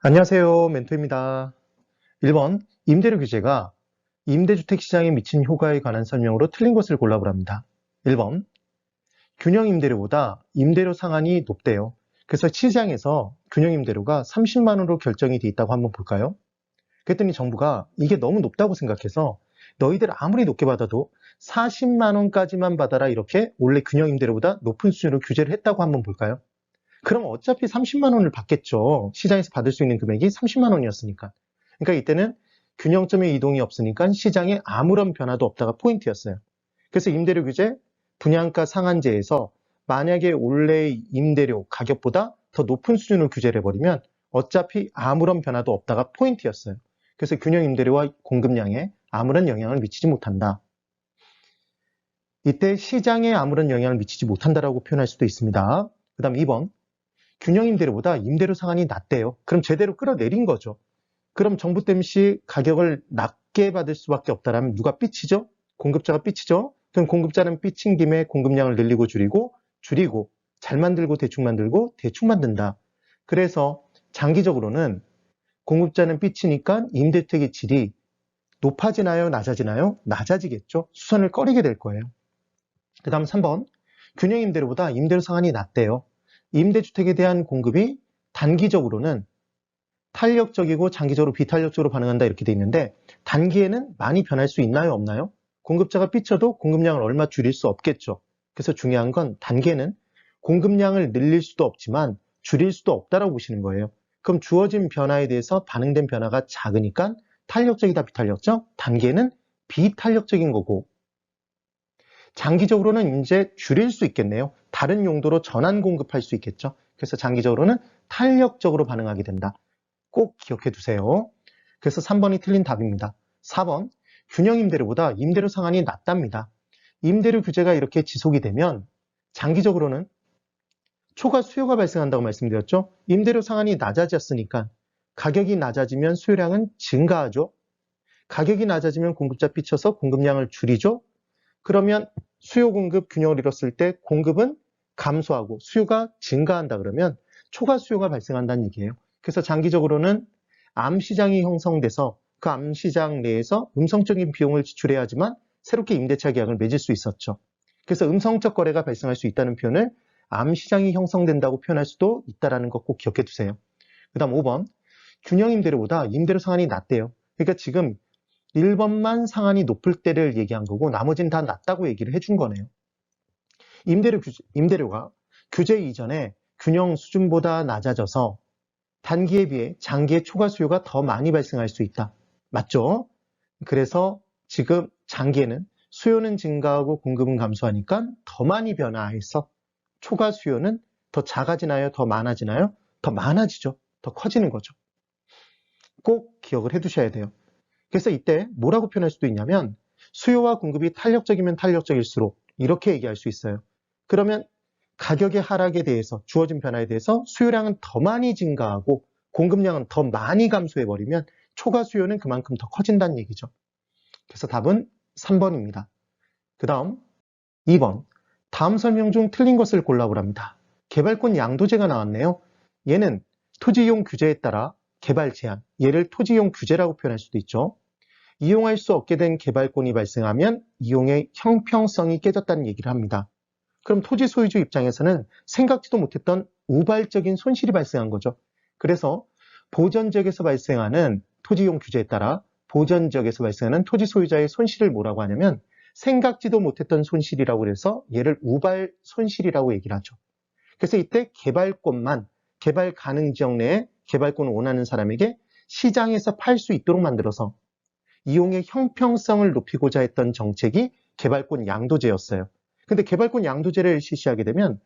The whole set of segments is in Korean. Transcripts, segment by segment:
안녕하세요. 멘토입니다. 1번, 임대료 규제가 임대주택 시장에 미친 효과에 관한 설명으로 틀린 것을 골라보랍니다. 1번, 균형 임대료보다 임대료 상한이 높대요. 그래서 시장에서 균형 임대료가 30만 원으로 결정이 돼 있다고 한번 볼까요? 그랬더니 정부가 이게 너무 높다고 생각해서 너희들 아무리 높게 받아도 40만 원까지만 받아라 이렇게 원래 균형 임대료보다 높은 수준으로 규제를 했다고 한번 볼까요? 그럼 어차피 30만 원을 받겠죠. 시장에서 받을 수 있는 금액이 30만 원이었으니까. 그러니까 이때는 균형점의 이동이 없으니까 시장에 아무런 변화도 없다가 포인트였어요. 그래서 임대료 규제, 분양가 상한제에서 만약에 원래 임대료 가격보다 더 높은 수준으로 규제를 해버리면 어차피 아무런 변화도 없다가 포인트였어요. 그래서 균형 임대료와 공급량에 아무런 영향을 미치지 못한다. 이때 시장에 아무런 영향을 미치지 못한다라고 표현할 수도 있습니다. 그 다음 2번. 균형 임대료보다 임대료 상한이 낮대요. 그럼 제대로 끌어내린 거죠. 그럼 정부 땜시 가격을 낮게 받을 수밖에 없다라면 누가 삐치죠? 공급자가 삐치죠? 그럼 공급자는 삐친 김에 공급량을 늘리고 줄이고 잘 만들고 대충 만든다. 그래서 장기적으로는 공급자는 삐치니까 임대택의 질이 높아지나요? 낮아지나요? 낮아지겠죠. 수선을 꺼리게 될 거예요. 그 다음 3번. 균형 임대료보다 임대료 상한이 낮대요. 임대주택에 대한 공급이 단기적으로는 탄력적이고 장기적으로 비탄력적으로 반응한다 이렇게 돼 있는데 단기에는 많이 변할 수 있나요? 없나요? 공급자가 삐쳐도 공급량을 얼마 줄일 수 없겠죠. 그래서 중요한 건 단기에는 공급량을 늘릴 수도 없지만 줄일 수도 없다라고 보시는 거예요. 그럼 주어진 변화에 대해서 반응된 변화가 작으니까 탄력적이다 비탄력적? 단기에는 비탄력적인 거고 장기적으로는 이제 줄일 수 있겠네요. 다른 용도로 전환 공급할 수 있겠죠. 그래서 장기적으로는 탄력적으로 반응하게 된다. 꼭 기억해 두세요. 그래서 3번이 틀린 답입니다. 4번, 균형 임대료보다 임대료 상한이 낮답니다. 임대료 규제가 이렇게 지속이 되면 장기적으로는 초과 수요가 발생한다고 말씀드렸죠. 임대료 상한이 낮아졌으니까 가격이 낮아지면 수요량은 증가하죠. 가격이 낮아지면 공급자 삐쳐서 공급량을 줄이죠. 그러면 수요 공급 균형을 잃었을 때 공급은 감소하고 수요가 증가한다 그러면 초과 수요가 발생한다는 얘기예요. 그래서 장기적으로는 암시장이 형성돼서 그 암시장 내에서 음성적인 비용을 지출해야 하지만 새롭게 임대차 계약을 맺을 수 있었죠. 그래서 음성적 거래가 발생할 수 있다는 표현을 암시장이 형성된다고 표현할 수도 있다는 거 꼭 기억해 두세요. 그 다음 5번. 균형 임대료보다 임대료 상한이 낮대요. 그러니까 지금 1번만 상한이 높을 때를 얘기한 거고 나머지는 다 낮다고 얘기를 해준 거네요. 임대료가 규제 이전에 균형 수준보다 낮아져서 단기에 비해 장기의 초과 수요가 더 많이 발생할 수 있다. 맞죠? 그래서 지금 장기에는 수요는 증가하고 공급은 감소하니까 더 많이 변화해서 초과 수요는 더 작아지나요? 더 많아지나요? 더 많아지죠. 더 커지는 거죠. 꼭 기억을 해 두셔야 돼요. 그래서 이때 뭐라고 표현할 수도 있냐면 수요와 공급이 탄력적이면 탄력적일수록 이렇게 얘기할 수 있어요. 그러면 가격의 하락에 대해서 주어진 변화에 대해서 수요량은 더 많이 증가하고 공급량은 더 많이 감소해버리면 초과 수요는 그만큼 더 커진다는 얘기죠. 그래서 답은 3번입니다. 그 다음 2번. 다음 설명 중 틀린 것을 골라보랍니다. 개발권 양도제가 나왔네요. 얘는 토지이용 규제에 따라 개발 제한, 얘를 토지이용 규제라고 표현할 수도 있죠. 이용할 수 없게 된 개발권이 발생하면 이용의 형평성이 깨졌다는 얘기를 합니다. 그럼 토지 소유주 입장에서는 생각지도 못했던 우발적인 손실이 발생한 거죠. 그래서 보전지역에서 발생하는 토지이용 규제에 따라 보전지역에서 발생하는 토지 소유자의 손실을 뭐라고 하냐면 생각지도 못했던 손실이라고 해서 얘를 우발 손실이라고 얘기를 하죠. 그래서 이때 개발권만 개발 가능 지역 내에 개발권을 원하는 사람에게 시장에서 팔 수 있도록 만들어서 이용의 형평성을 높이고자 했던 정책이 개발권 양도제였어요. 근데 개발권 양도제를 실시하게 되면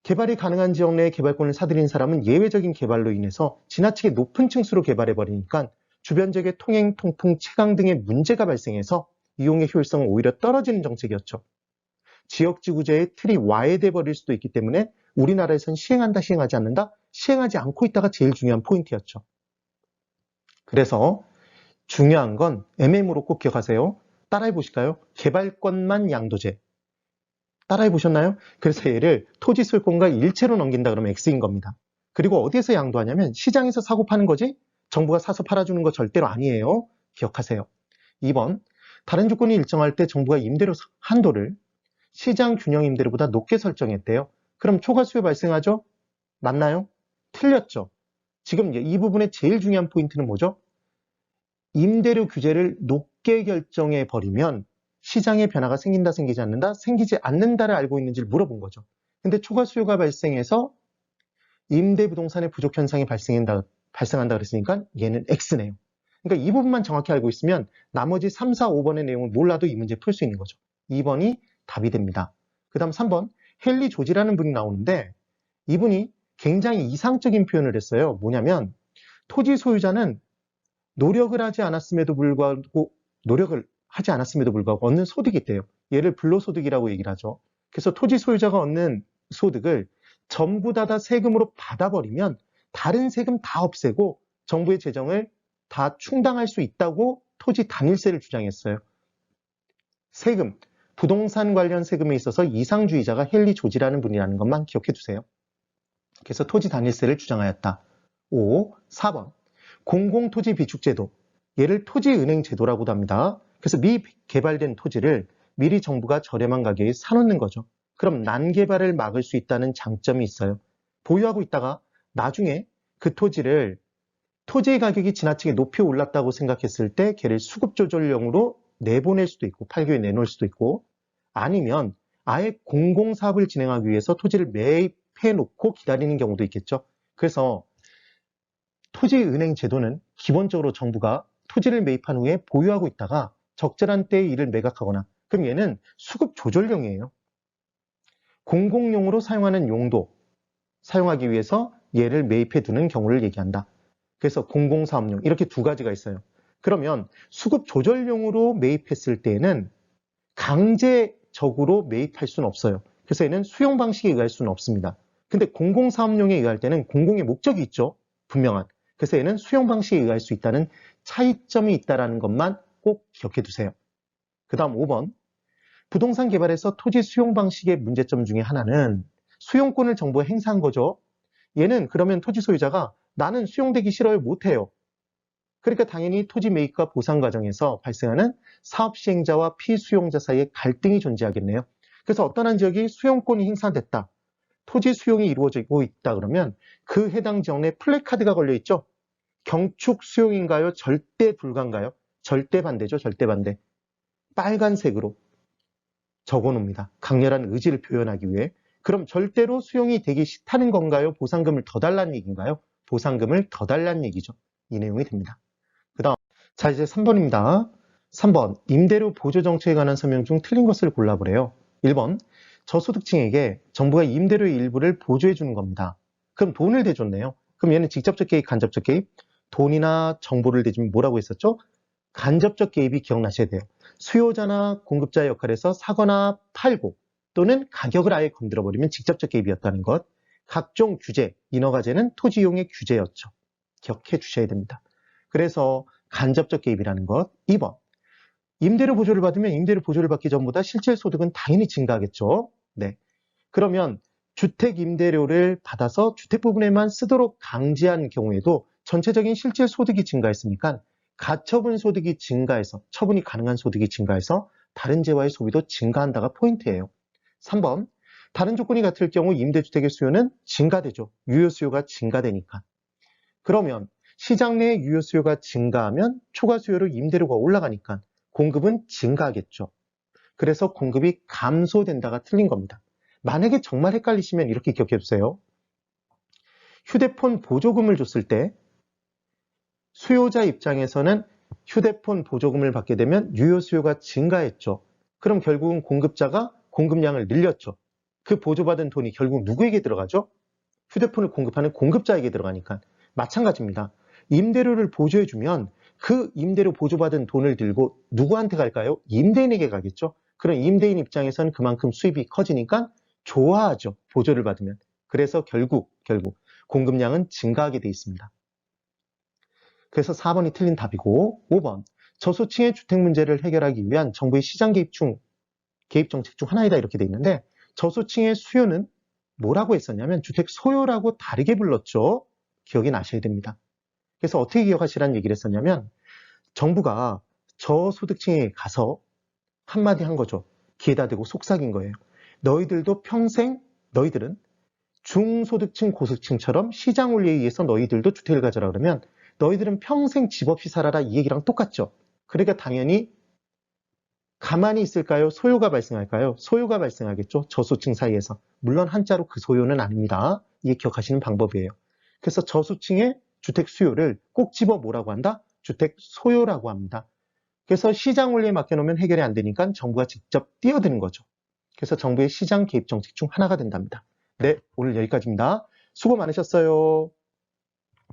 개발이 가능한 지역 내에 개발권을 사들인 사람은 예외적인 개발로 인해서 지나치게 높은 층수로 개발해버리니까 주변 지역의 통행, 통풍, 채광 등의 문제가 발생해서 이용의 효율성은 오히려 떨어지는 정책이었죠. 지역지구제의 틀이 와해돼 버릴 수도 있기 때문에 우리나라에선 시행한다, 시행하지 않는다? 시행하지 않고 있다가 제일 중요한 포인트였죠. 그래서 중요한 건 MM으로 꼭 기억하세요. 따라해 보실까요? 개발권만 양도제. 따라해 보셨나요? 그래서 얘를 토지 소유권과 일체로 넘긴다 그러면 X인 겁니다. 그리고 어디에서 양도하냐면 시장에서 사고 파는 거지 정부가 사서 팔아주는 거 절대로 아니에요. 기억하세요. 2번, 다른 조건이 일정할 때 정부가 임대료 한도를 시장 균형 임대료보다 높게 설정했대요. 그럼 초과 수요 발생하죠? 맞나요? 틀렸죠. 지금 이 부분의 제일 중요한 포인트는 뭐죠? 임대료 규제를 높게 결정해 버리면 시장에 변화가 생긴다, 생기지 않는다, 생기지 않는다를 알고 있는지를 물어본 거죠. 근데 초과 수요가 발생해서 임대부동산의 부족 현상이 발생한다 그랬으니까 얘는 X네요. 그러니까 이 부분만 정확히 알고 있으면 나머지 3, 4, 5번의 내용을 몰라도 이 문제 풀 수 있는 거죠. 2번이 답이 됩니다. 그 다음 3번, 헨리 조지라는 분이 나오는데 이분이 굉장히 이상적인 표현을 했어요. 뭐냐면 토지 소유자는 노력을 하지 않았음에도 불구하고 얻는 소득이 있대요. 얘를 불로소득이라고 얘기를 하죠. 그래서 토지 소유자가 얻는 소득을 전부 다 세금으로 받아버리면 다른 세금 다 없애고 정부의 재정을 다 충당할 수 있다고 토지 단일세를 주장했어요. 세금, 부동산 관련 세금에 있어서 이상주의자가 헨리 조지라는 분이라는 것만 기억해 두세요. 그래서 토지 단일세를 주장하였다. 4번. 공공토지 비축제도, 얘를 토지은행 제도라고도 합니다. 그래서 미개발된 토지를 미리 정부가 저렴한 가격에 사놓는 거죠. 그럼 난개발을 막을 수 있다는 장점이 있어요. 보유하고 있다가 나중에 그 토지의 가격이 지나치게 높이 올랐다고 생각했을 때 걔를 수급조절용으로 내보낼 수도 있고 팔교에 내놓을 수도 있고 아니면 아예 공공사업을 진행하기 위해서 토지를 매입해 놓고 기다리는 경우도 있겠죠. 그래서 토지은행 제도는 기본적으로 정부가 토지를 매입한 후에 보유하고 있다가 적절한 때에 이를 매각하거나 그럼 얘는 수급 조절용이에요. 공공용으로 사용하는 용도 사용하기 위해서 얘를 매입해 두는 경우를 얘기한다. 그래서 공공사업용 이렇게 두 가지가 있어요. 그러면 수급 조절용으로 매입했을 때에는 강제적으로 매입할 수는 없어요. 그래서 얘는 수용 방식에 의할 수는 없습니다. 근데 공공사업용에 의할 때는 공공의 목적이 있죠. 분명한. 그래서 얘는 수용 방식에 의할 수 있다는 차이점이 있다는 것만 꼭 기억해 두세요. 그 다음 5번. 부동산 개발에서 토지 수용 방식의 문제점 중에 하나는 수용권을 정부가 행사한 거죠. 얘는 그러면 토지 소유자가 나는 수용되기 싫어요 못해요. 그러니까 당연히 토지 매입과 보상 과정에서 발생하는 사업 시행자와 피수용자 사이에 갈등이 존재하겠네요. 그래서 어떤 한 지역이 수용권이 행사됐다. 토지 수용이 이루어지고 있다 그러면 그 해당 지역에 플래카드가 걸려 있죠. 경축 수용인가요? 절대 불가인가요? 절대 반대죠. 절대 반대. 빨간색으로 적어놓습니다. 강렬한 의지를 표현하기 위해. 그럼 절대로 수용이 되기 싫다는 건가요? 보상금을 더 달라는 얘기인가요? 보상금을 더 달라는 얘기죠. 이 내용이 됩니다. 그 다음 자 이제 3번입니다. 3번 임대료 보조 정책에 관한 설명 중 틀린 것을 골라보래요. 1번 저소득층에게 정부가 임대료의 일부를 보조해 주는 겁니다. 그럼 돈을 대줬네요. 그럼 얘는 직접적 개입, 간접적 개입. 돈이나 정보를 대주면 뭐라고 했었죠? 간접적 개입이 기억나셔야 돼요. 수요자나 공급자의 역할에서 사거나 팔고 또는 가격을 아예 건드려버리면 직접적 개입이었다는 것. 각종 규제, 인허가제는 토지 이용의 규제였죠. 기억해 주셔야 됩니다. 그래서 간접적 개입이라는 것. 2번. 임대료 보조를 받으면 임대료 보조를 받기 전보다 실질 소득은 당연히 증가하겠죠. 네. 그러면 주택 임대료를 받아서 주택 부분에만 쓰도록 강제한 경우에도 전체적인 실질 소득이 증가했으니까 가처분 소득이 증가해서 처분이 가능한 소득이 증가해서 다른 재화의 소비도 증가한다가 포인트예요. 3번. 다른 조건이 같을 경우 임대주택의 수요는 증가되죠. 유효 수요가 증가되니까. 그러면 시장 내 유효 수요가 증가하면 초과 수요로 임대료가 올라가니까 공급은 증가하겠죠. 그래서 공급이 감소된다가 틀린 겁니다. 만약에 정말 헷갈리시면 이렇게 기억해 주세요. 휴대폰 보조금을 줬을 때 수요자 입장에서는 휴대폰 보조금을 받게 되면 유효 수요가 증가했죠. 그럼 결국은 공급자가 공급량을 늘렸죠. 그 보조받은 돈이 결국 누구에게 들어가죠? 휴대폰을 공급하는 공급자에게 들어가니까. 마찬가지입니다. 임대료를 보조해주면 그 임대료 보조받은 돈을 들고 누구한테 갈까요? 임대인에게 가겠죠. 그럼 임대인 입장에서는 그만큼 수입이 커지니까 좋아하죠. 보조를 받으면. 그래서 결국 공급량은 증가하게 돼 있습니다. 그래서 4번이 틀린 답이고 5번 저소층의 주택 문제를 해결하기 위한 정부의 시장 개입 정책 중 하나이다 이렇게 돼 있는데 저소층의 수요는 뭐라고 했었냐면 주택 소요라고 다르게 불렀죠. 기억이 나셔야 됩니다. 그래서 어떻게 기억하시라는 얘기를 했었냐면 정부가 저소득층에 가서 한마디 한 거죠. 귀에다 대고 속삭인 거예요. 너희들도 평생 너희들은 중소득층, 고소득층처럼 시장 원리에 의해서 너희들도 주택을 가져라 그러면 너희들은 평생 집 없이 살아라 이 얘기랑 똑같죠. 그러니까 당연히 가만히 있을까요? 소요가 발생할까요? 소요가 발생하겠죠. 저소득층 사이에서. 물론 한자로 그 소요는 아닙니다. 이게 기억하시는 방법이에요. 그래서 저소득층의 주택 수요를 꼭 집어 뭐라고 한다? 주택 소요라고 합니다. 그래서 시장 원리에 맡겨놓으면 해결이 안 되니까 정부가 직접 뛰어드는 거죠. 그래서 정부의 시장 개입 정책 중 하나가 된답니다. 네, 오늘 여기까지입니다. 수고 많으셨어요.